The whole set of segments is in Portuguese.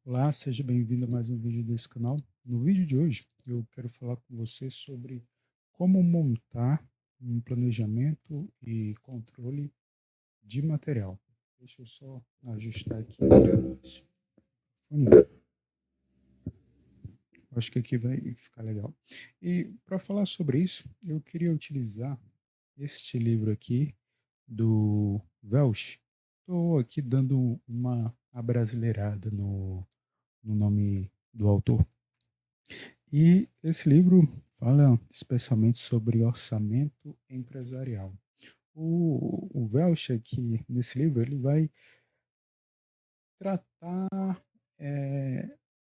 Olá, seja bem-vindo a mais um vídeo desse canal. No vídeo de hoje, eu quero falar com você sobre como montar um planejamento e controle de material. Deixa eu só ajustar aqui. Acho que aqui vai ficar legal. E para falar sobre isso, eu queria utilizar este livro aqui do Welsh. Estou aqui dando uma abrasileirada no nome do autor. E esse livro fala especialmente sobre orçamento empresarial. O Welch aqui nesse livro ele vai tratar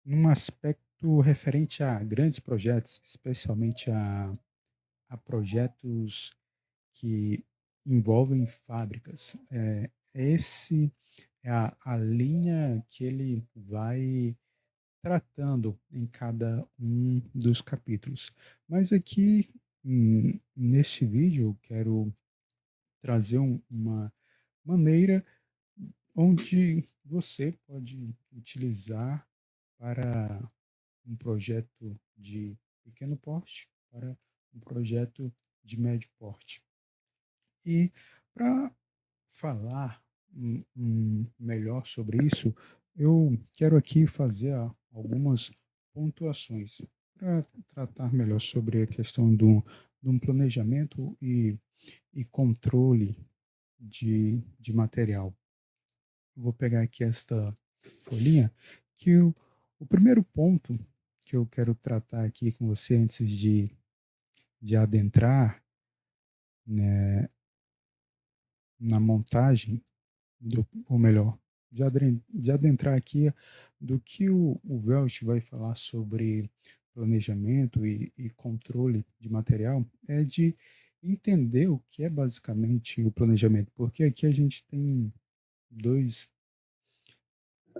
num aspecto referente a grandes projetos, especialmente a projetos que envolvem fábricas. Esse é a linha que ele vai tratando em cada um dos capítulos. Mas aqui, neste vídeo, eu quero trazer uma maneira onde você pode utilizar para um projeto de pequeno porte, para um projeto de médio porte. E para falar melhor sobre isso, eu quero aqui fazer algumas pontuações para tratar melhor sobre a questão de um planejamento e controle de material. Vou pegar aqui esta folhinha, que o primeiro ponto que eu quero tratar aqui com você antes de adentrar, né, na montagem ou melhor, de adentrar aqui do que o Welch vai falar sobre planejamento e controle de material, é de entender o que é basicamente o planejamento, porque aqui a gente tem dois,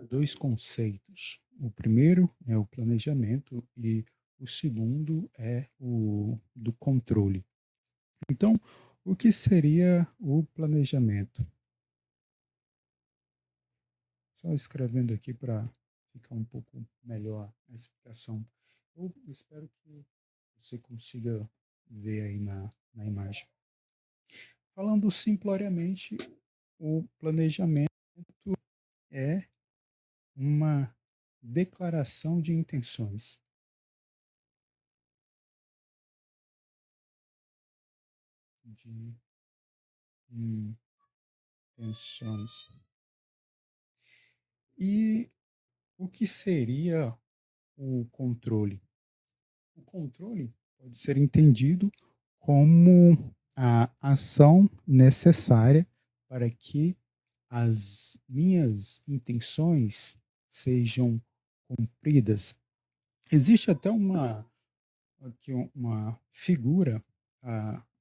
dois conceitos. O primeiro é o planejamento e o segundo é o do controle. Então, o que seria o planejamento? Só escrevendo aqui para ficar um pouco melhor a explicação. Eu espero que você consiga ver aí na imagem. Falando simploriamente, o planejamento é uma declaração de intenções. De intenções. E o que seria o controle? O controle pode ser entendido como a ação necessária para que as minhas intenções sejam cumpridas. Existe até aqui uma figura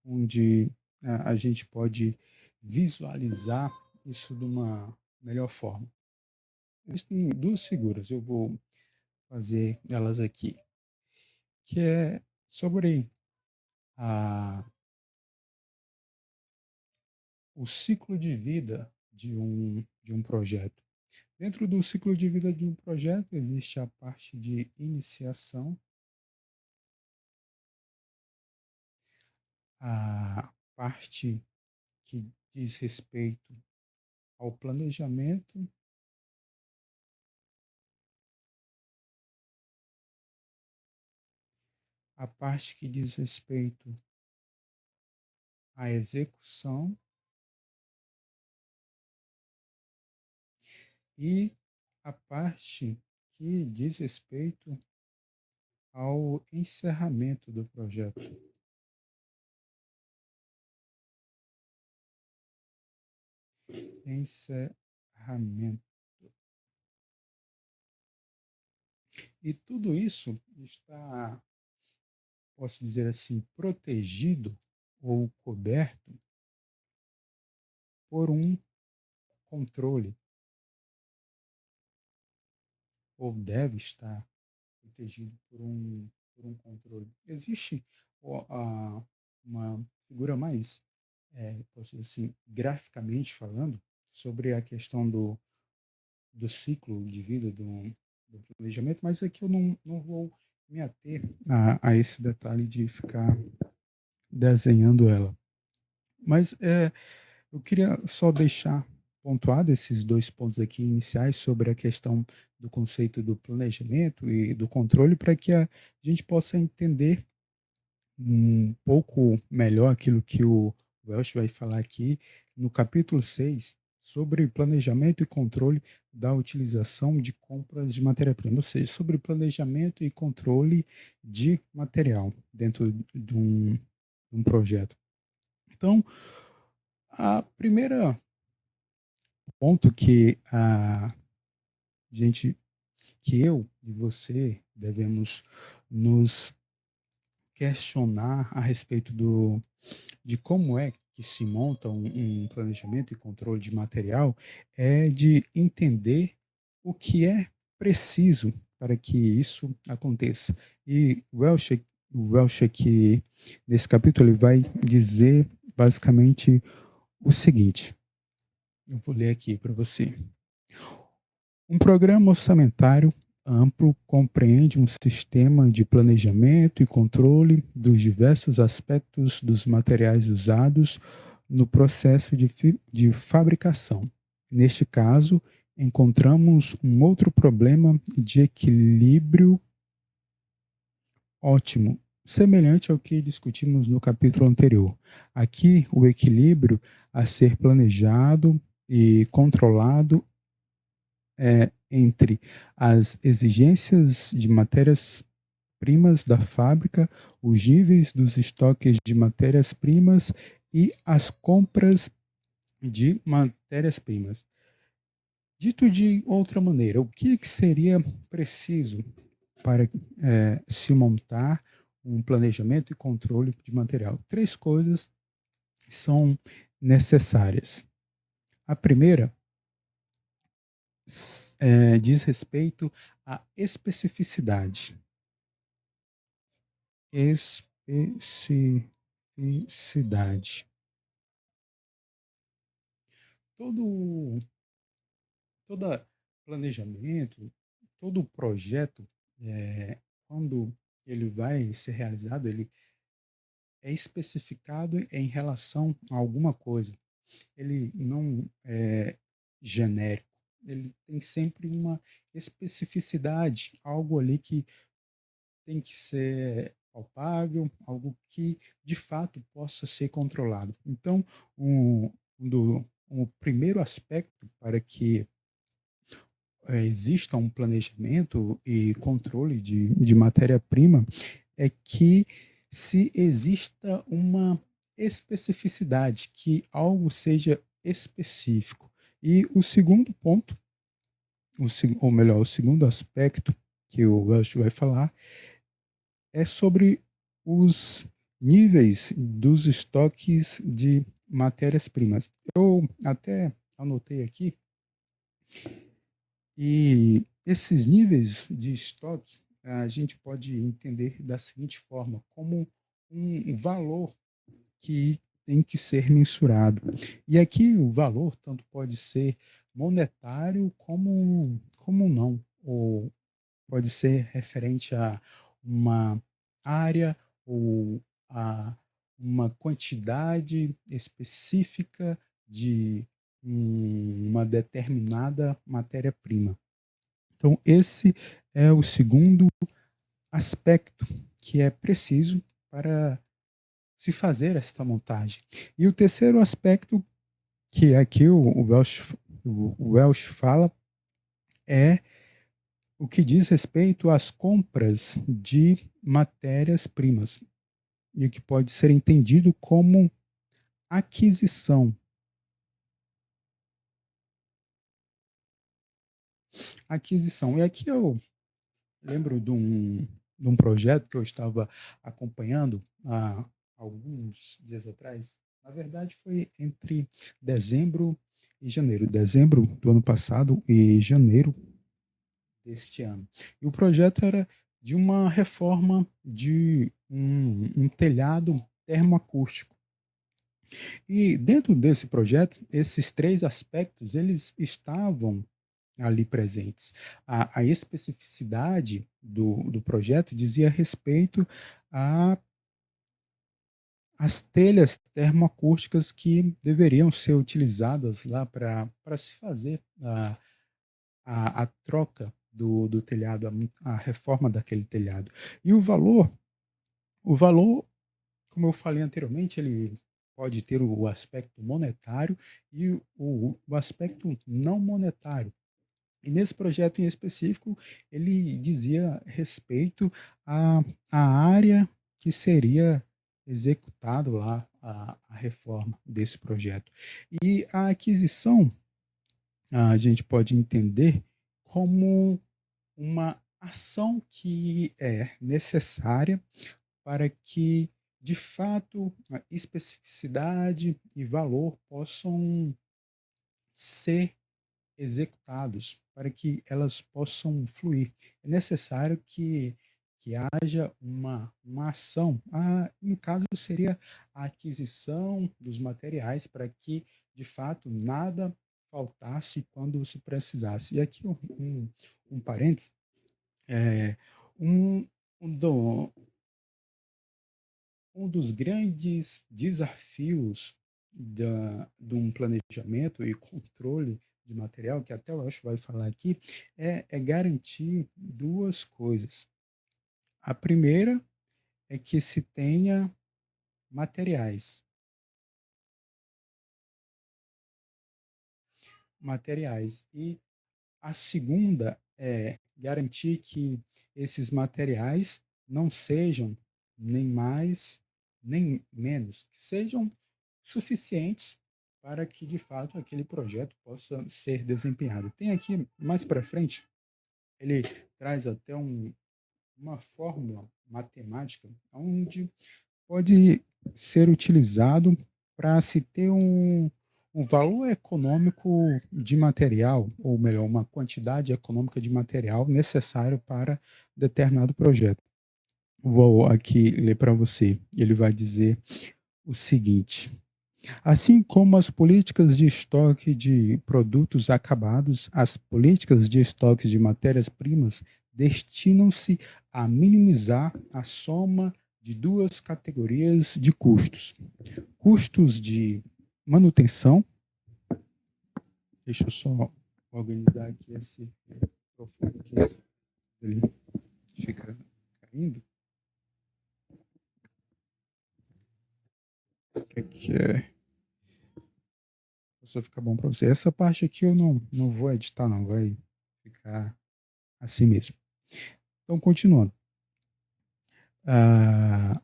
onde a gente pode visualizar isso de uma melhor forma. Existem duas figuras, eu vou fazer elas aqui, que é sobre a, o ciclo de vida de um projeto. Dentro do ciclo de vida de um projeto, existe a parte de iniciação, a parte que diz respeito ao planejamento, a parte que diz respeito à execução e a parte que diz respeito ao encerramento do projeto. Encerramento. E tudo isso está, posso dizer assim, protegido ou coberto por um controle, ou deve estar protegido por um controle. Existe uma figura mais, posso dizer assim, graficamente falando, sobre a questão do ciclo de vida do planejamento, mas aqui eu não vou me ater a esse detalhe de ficar desenhando ela. Mas eu queria só deixar pontuado esses dois pontos aqui iniciais sobre a questão do conceito do planejamento e do controle para que a gente possa entender um pouco melhor aquilo que o Welsh vai falar aqui no capítulo 6 sobre planejamento e controle da utilização de compras de matéria-prima, ou seja, sobre planejamento e controle de material dentro de um projeto. Então, a primeira ponto que a gente, que eu e você devemos nos questionar a respeito de como é que se monta um planejamento e controle de material é de entender o que é preciso para que isso aconteça. E o Welsh aqui, nesse capítulo, ele vai dizer basicamente o seguinte. Eu vou ler aqui para você. Um programa orçamentário amplo compreende um sistema de planejamento e controle dos diversos aspectos dos materiais usados no processo de fabricação. Neste caso, encontramos um outro problema de equilíbrio ótimo, semelhante ao que discutimos no capítulo anterior. Aqui, o equilíbrio a ser planejado e controlado entre as exigências de matérias-primas da fábrica, os níveis dos estoques de matérias-primas e as compras de matérias-primas. Dito de outra maneira, o que seria preciso para se montar um planejamento e controle de material? Três coisas são necessárias. A primeira diz respeito à especificidade. Especificidade. Todo planejamento, todo projeto, quando ele vai ser realizado, ele é especificado em relação a alguma coisa. Ele não é genérico. Ele tem sempre uma especificidade, algo ali que tem que ser palpável, algo que de fato possa ser controlado. Então, o primeiro aspecto para que exista um planejamento e controle de matéria-prima é que se exista uma especificidade, que algo seja específico. E o segundo ponto, ou melhor, o segundo aspecto que o Welsh vai falar é sobre os níveis dos estoques de matérias-primas. Eu até anotei aqui, e esses níveis de estoque a gente pode entender da seguinte forma, como um valor que tem que ser mensurado. E aqui o valor tanto pode ser monetário como não, ou pode ser referente a uma área ou a uma quantidade específica de uma determinada matéria-prima. Então, esse é o segundo aspecto que é preciso para se fazer esta montagem. E o terceiro aspecto que aqui o Welsh fala é o que diz respeito às compras de matérias-primas, e o que pode ser entendido como aquisição. Aquisição. E aqui eu lembro de um projeto que eu estava acompanhando há alguns dias atrás. Na verdade, foi entre dezembro e janeiro. Dezembro do ano passado e janeiro deste ano. E o projeto era de uma reforma de um telhado termoacústico. E dentro desse projeto, esses três aspectos, eles estavam ali presentes. A especificidade do projeto dizia respeito a as telhas termoacústicas que deveriam ser utilizadas lá para se fazer a troca do telhado, a reforma daquele telhado. E o valor, como eu falei anteriormente, ele pode ter o aspecto monetário e o aspecto não monetário. E nesse projeto em específico, ele dizia respeito à área que seria executado lá a reforma desse projeto. E a aquisição, a gente pode entender como uma ação que é necessária para que, de fato, a especificidade e valor possam ser executados, para que elas possam fluir. É necessário que haja uma ação. No caso, seria a aquisição dos materiais para que, de fato, nada faltasse quando se precisasse. E aqui um parênteses, é, um, um, do, um dos grandes desafios de um planejamento e controle de material, que até eu acho que vai falar aqui, é garantir duas coisas. A primeira é que se tenha materiais. Materiais. E a segunda é garantir que esses materiais não sejam nem mais nem menos, que sejam suficientes para que, de fato, aquele projeto possa ser desempenhado. Tem aqui, mais para frente, ele traz até uma fórmula matemática onde pode ser utilizado para se ter um valor econômico de material, ou melhor, uma quantidade econômica de material necessário para determinado projeto. Vou aqui ler para você. Ele vai dizer o seguinte: assim como as políticas de estoque de produtos acabados, as políticas de estoque de matérias-primas destinam-se a minimizar a soma de duas categorias de custos: custos de manutenção. Deixa eu só organizar aqui esse microfone aqui, ele fica caindo. Aqui só fica bom para você. Essa parte aqui eu não vou editar, não, vai ficar assim mesmo. Então, continuando. Ah,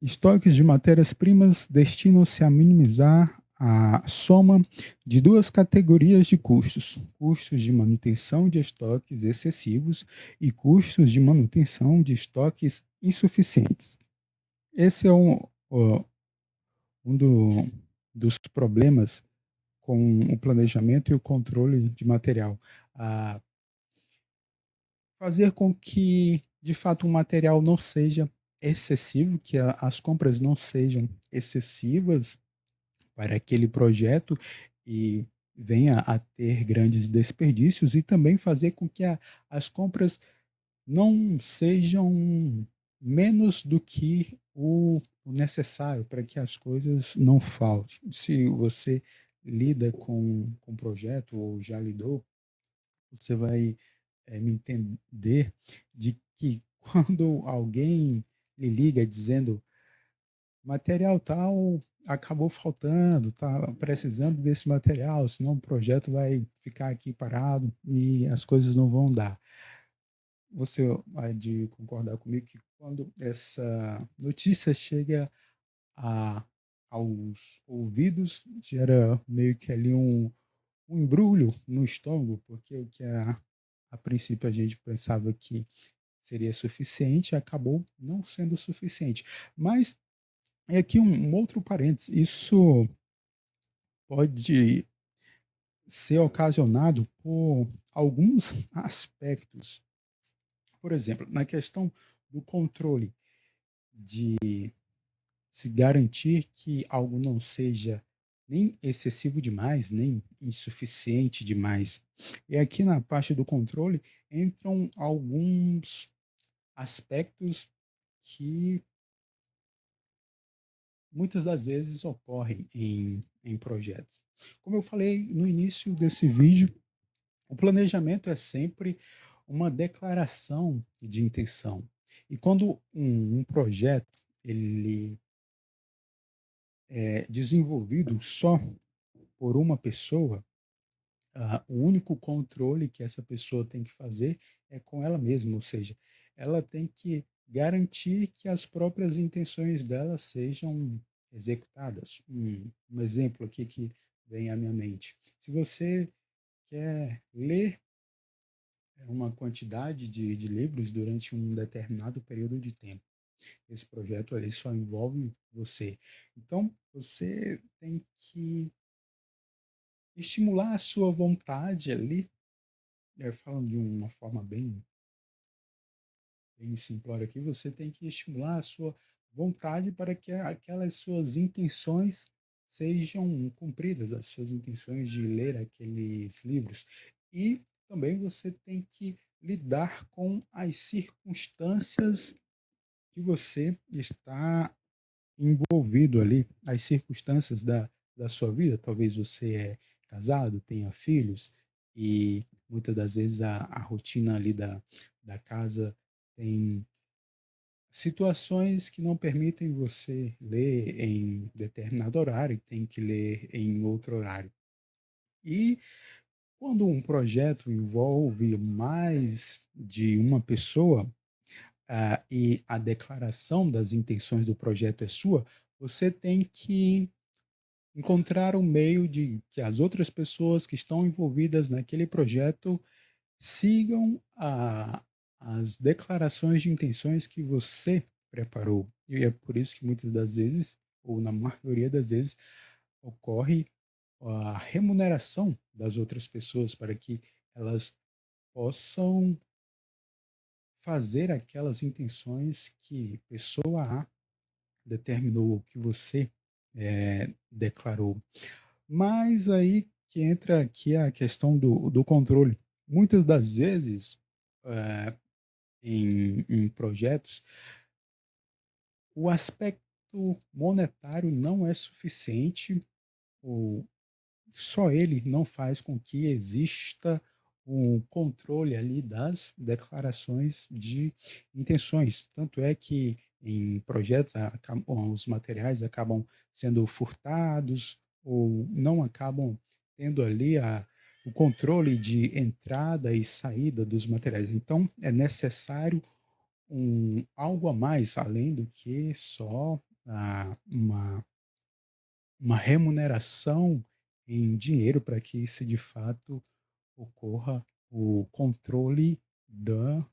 estoques de matérias-primas destinam-se a minimizar a soma de duas categorias de custos: custos de manutenção de estoques excessivos e custos de manutenção de estoques insuficientes. Esse é um dos problemas com o planejamento e o controle de material. Ah, fazer com que, de fato, um material não seja excessivo, que as compras não sejam excessivas para aquele projeto e venha a ter grandes desperdícios, e também fazer com que as compras não sejam menos do que o necessário para que as coisas não faltem. Se você lida com um projeto ou já lidou, você vai me entender de que quando alguém lhe liga dizendo material tal acabou faltando, tá precisando desse material, senão o projeto vai ficar aqui parado e as coisas não vão dar. Você vai de concordar comigo que quando essa notícia chega a, aos ouvidos, gera meio que ali um embrulho no estômago, porque o que a princípio a gente pensava que seria suficiente acabou não sendo suficiente. Mas é aqui um outro parênteses. Isso pode ser ocasionado por alguns aspectos. Por exemplo, na questão do controle, de se garantir que algo não seja nem excessivo demais, nem insuficiente demais. E aqui na parte do controle entram alguns aspectos que muitas das vezes ocorrem em projetos. Como eu falei no início desse vídeo, o planejamento é sempre uma declaração de intenção. E quando um projeto ele é desenvolvido só por uma pessoa, o único controle que essa pessoa tem que fazer é com ela mesma, ou seja, ela tem que garantir que as próprias intenções dela sejam executadas. Um exemplo aqui que vem à minha mente. Se você quer ler uma quantidade de livros durante um determinado período de tempo, esse projeto ali só envolve você. Então, você tem que estimular a sua vontade ali, falando de uma forma bem simplória aqui, você tem que estimular a sua vontade para que aquelas suas intenções sejam cumpridas, as suas intenções de ler aqueles livros. E também você tem que lidar com as circunstâncias que você está envolvido ali, as circunstâncias da sua vida. Talvez você é casado, tenha filhos, e muitas das vezes a rotina ali da casa tem situações que não permitem você ler em determinado horário, tem que ler em outro horário. E quando um projeto envolve mais de uma pessoa, e a declaração das intenções do projeto é sua, você tem que encontrar um meio de que as outras pessoas que estão envolvidas naquele projeto sigam as declarações de intenções que você preparou. E é por isso que muitas das vezes, ou na maioria das vezes, ocorre a remuneração das outras pessoas para que elas possam fazer aquelas intenções que pessoa A determinou, que você declarou. Mas aí que entra aqui a questão do controle. Muitas das vezes, eh, em projetos, o aspecto monetário não é suficiente, ou só ele não faz com que exista um controle ali das declarações de intenções. Tanto é que em projetos os materiais acabam sendo furtados ou não acabam tendo ali o controle de entrada e saída dos materiais. Então, é necessário algo a mais, além do que só uma remuneração em dinheiro para que se de fato ocorra o controle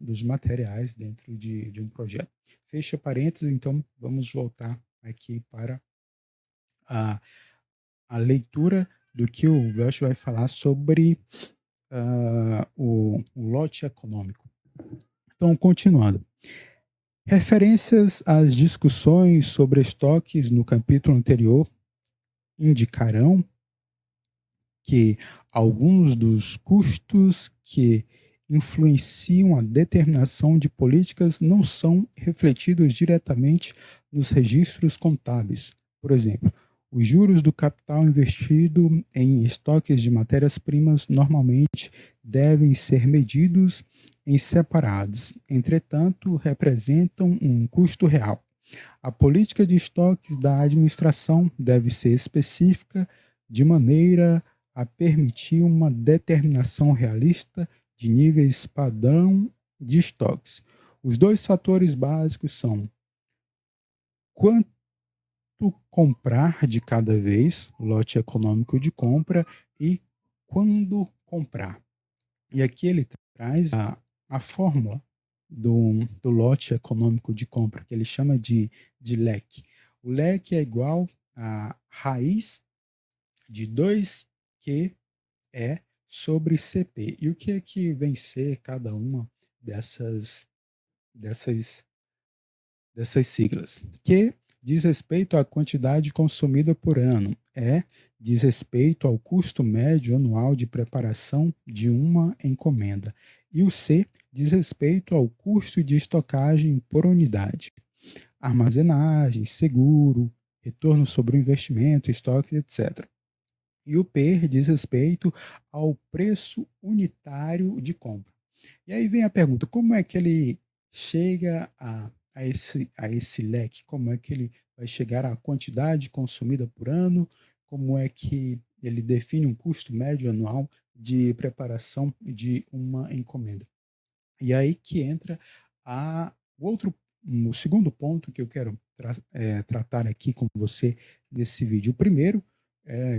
dos materiais dentro de um projeto. Fecha parênteses, então vamos voltar aqui para a, a leitura do que o Welch vai falar sobre o lote econômico. Então, continuando. Referências às discussões sobre estoques no capítulo anterior indicarão que alguns dos custos que influenciam a determinação de políticas não são refletidos diretamente nos registros contábeis. Por exemplo, os juros do capital investido em estoques de matérias-primas normalmente devem ser medidos em separados, entretanto, representam um custo real. A política de estoques da administração deve ser específica de maneira a permitir uma determinação realista de níveis padrão de estoques. Os dois fatores básicos são quanto comprar de cada vez, lote econômico de compra, e quando comprar. E aqui ele traz a fórmula do lote econômico de compra, que ele chama de leque. O leque é igual a raiz de 2Q é sobre CP. E o que é que vem ser cada uma dessas, dessas siglas? Q diz respeito à quantidade consumida por ano. diz respeito ao custo médio anual de preparação de uma encomenda. E o C diz respeito ao custo de estocagem por unidade. Armazenagem, seguro, retorno sobre o investimento, estoque, etc. E o P diz respeito ao preço unitário de compra. E aí vem a pergunta: como é que ele chega a esse leque? Como é que ele vai chegar à quantidade consumida por ano? Como é que ele define um custo médio anual de preparação de uma encomenda? E aí que entra o segundo ponto que eu quero tratar aqui com você nesse vídeo. O primeiro,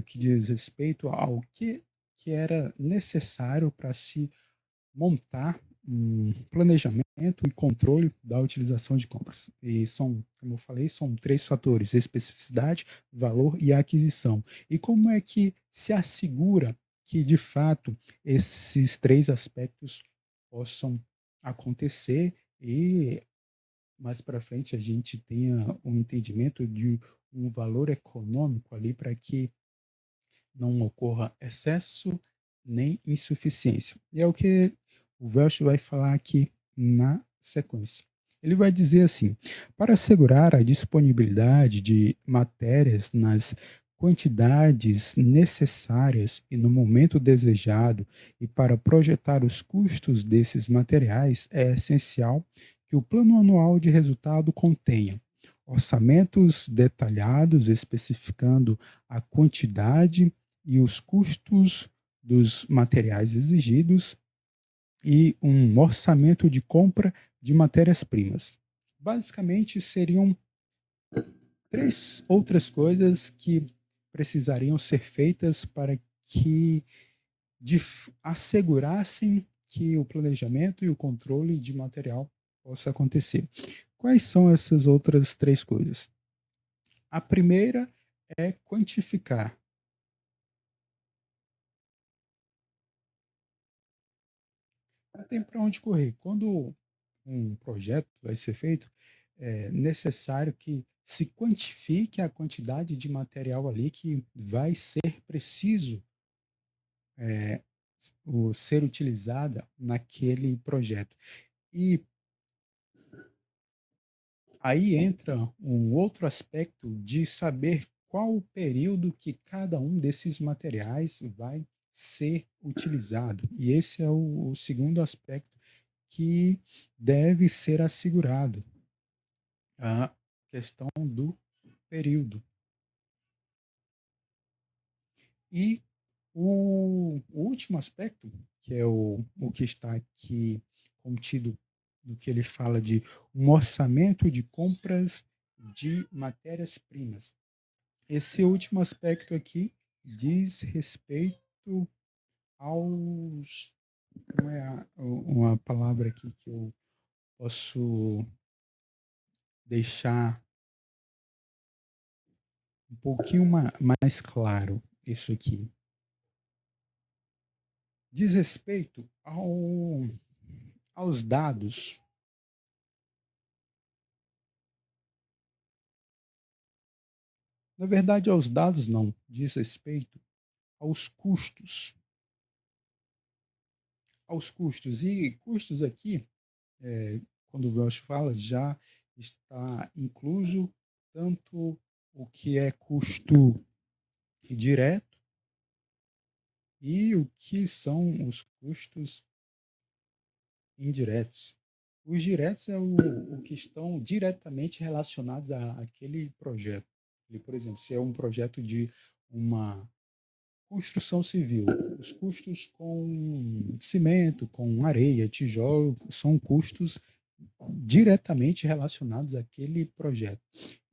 que diz respeito ao que era necessário para se montar um planejamento e controle da utilização de compras. E são, como eu falei, são três fatores: especificidade, valor e aquisição. E como é que se assegura que, de fato, esses três aspectos possam acontecer e mais para frente a gente tenha um entendimento de um valor econômico ali para que não ocorra excesso nem insuficiência. E é o que o Welch vai falar aqui na sequência. Ele vai dizer assim: para assegurar a disponibilidade de matérias nas quantidades necessárias e no momento desejado, e para projetar os custos desses materiais, é essencial que o plano anual de resultado contenha orçamentos detalhados especificando a quantidade e os custos dos materiais exigidos e um orçamento de compra de matérias-primas. Basicamente, seriam três outras coisas que precisariam ser feitas para que assegurassem que o planejamento e o controle de material possa acontecer. Quais são essas outras três coisas? A primeira é quantificar. Não tem para onde correr. Quando um projeto vai ser feito, é necessário que se quantifique a quantidade de material ali que vai ser preciso é, ser utilizada naquele projeto. E aí entra um outro aspecto de saber qual o período que cada um desses materiais vai ser utilizado. E esse é o segundo aspecto que deve ser assegurado, a questão do período. E o último aspecto, que é o que está aqui contido no que ele fala de um orçamento de compras de matérias-primas. Esse último aspecto aqui diz respeito aos. Como é uma palavra aqui que eu posso deixar um pouquinho mais claro isso aqui? Diz respeito aos dados. Na verdade, aos dados não, diz respeito aos custos. Aos custos. E custos aqui, quando o Welch fala, já está incluso tanto o que é custo direto e o que são os custos indiretos. Os diretos é o que estão diretamente relacionados àquele projeto. Por exemplo, se é um projeto de uma construção civil, os custos com cimento, com areia, tijolo, são custos diretamente relacionados àquele projeto.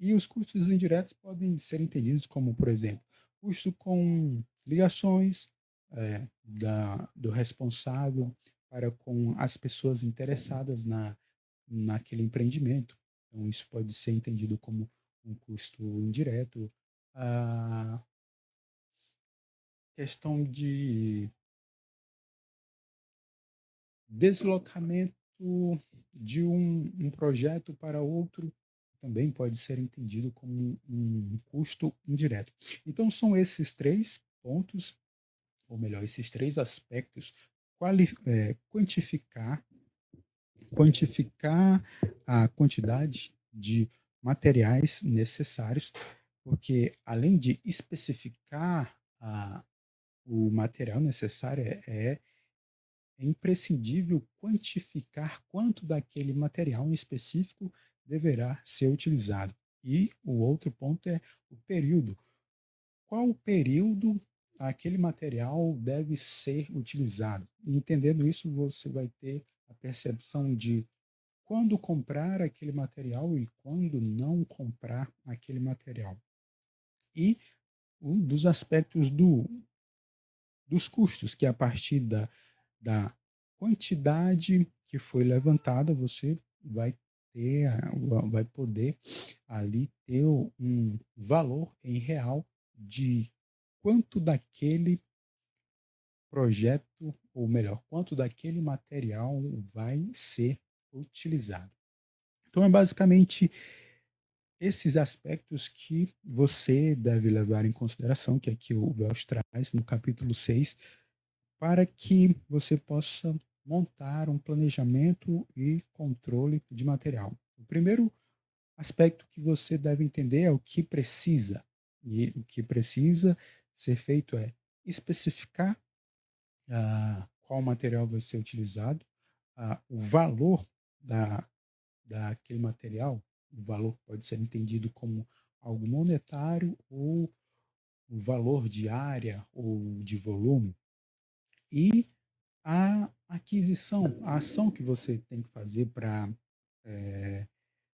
E os custos indiretos podem ser entendidos como, por exemplo, custo com ligações do responsável para com as pessoas interessadas naquele empreendimento. Então, isso pode ser entendido como um custo indireto. A questão de deslocamento de um projeto para outro também pode ser entendido como um custo indireto. Então, são esses três pontos, ou melhor, esses três aspectos: quantificar, quantificar a quantidade de materiais necessários, porque além de especificar o material necessário, é imprescindível quantificar quanto daquele material em específico deverá ser utilizado. E o outro ponto é o período. Qual o período aquele material deve ser utilizado? E entendendo isso, você vai ter a percepção de quando comprar aquele material e quando não comprar aquele material. E um dos aspectos dos custos, que é a partir da quantidade que foi levantada, você vai ter, vai poder ali ter um valor em real de quanto daquele projeto, ou melhor, quanto daquele material vai ser utilizado. Então, é basicamente esses aspectos que você deve levar em consideração, que aqui o Welch traz no capítulo 6, para que você possa montar um planejamento e controle de material. O primeiro aspecto que você deve entender é o que precisa. E o que precisa ser feito é especificar qual material vai ser utilizado, o valor daquele material. O valor pode ser entendido como algo monetário ou o valor de área ou de volume. E a aquisição, a ação que você tem que fazer para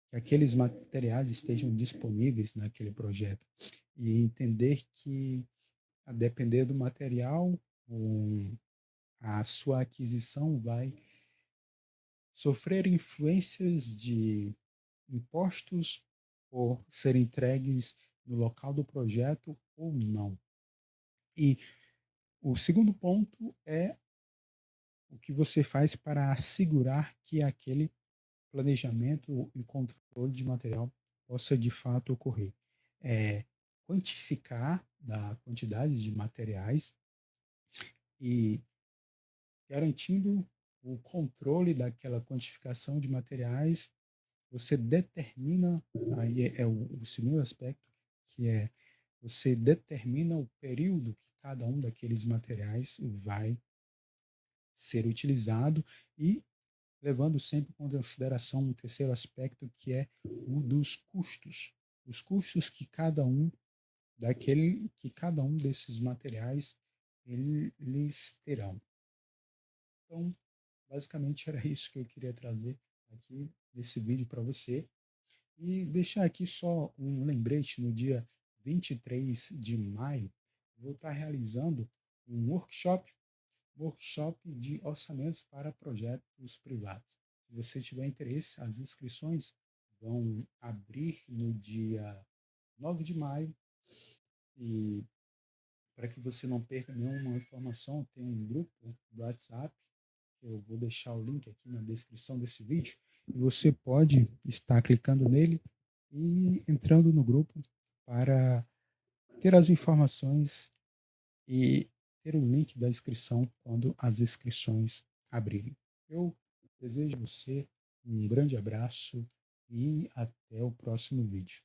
que aqueles materiais estejam disponíveis naquele projeto. E entender que, a depender do material, a sua aquisição vai sofrer influências de impostos por serem entregues no local do projeto ou não. E o segundo ponto é o que você faz para assegurar que aquele planejamento e controle de material possa de fato ocorrer. É quantificar a quantidade de materiais e garantindo o controle daquela quantificação de materiais, você determina, aí é o segundo aspecto, que é você determina o período que cada um daqueles materiais vai ser utilizado e levando sempre em consideração um terceiro aspecto, que é o dos custos. Os custos que cada um desses materiais eles terão. Então, basicamente era isso que eu queria trazer aqui nesse vídeo para você. E deixar aqui só um lembrete: no dia 23 de maio, vou estar realizando um workshop de orçamentos para projetos privados. Se você tiver interesse, as inscrições vão abrir no dia 9 de maio. E para que você não perca nenhuma informação, tem um grupo do WhatsApp, que eu vou deixar o link aqui na descrição desse vídeo, e você pode estar clicando nele e entrando no grupo para ter as informações e ter o link da inscrição quando as inscrições abrirem. Eu desejo a você um grande abraço e até o próximo vídeo.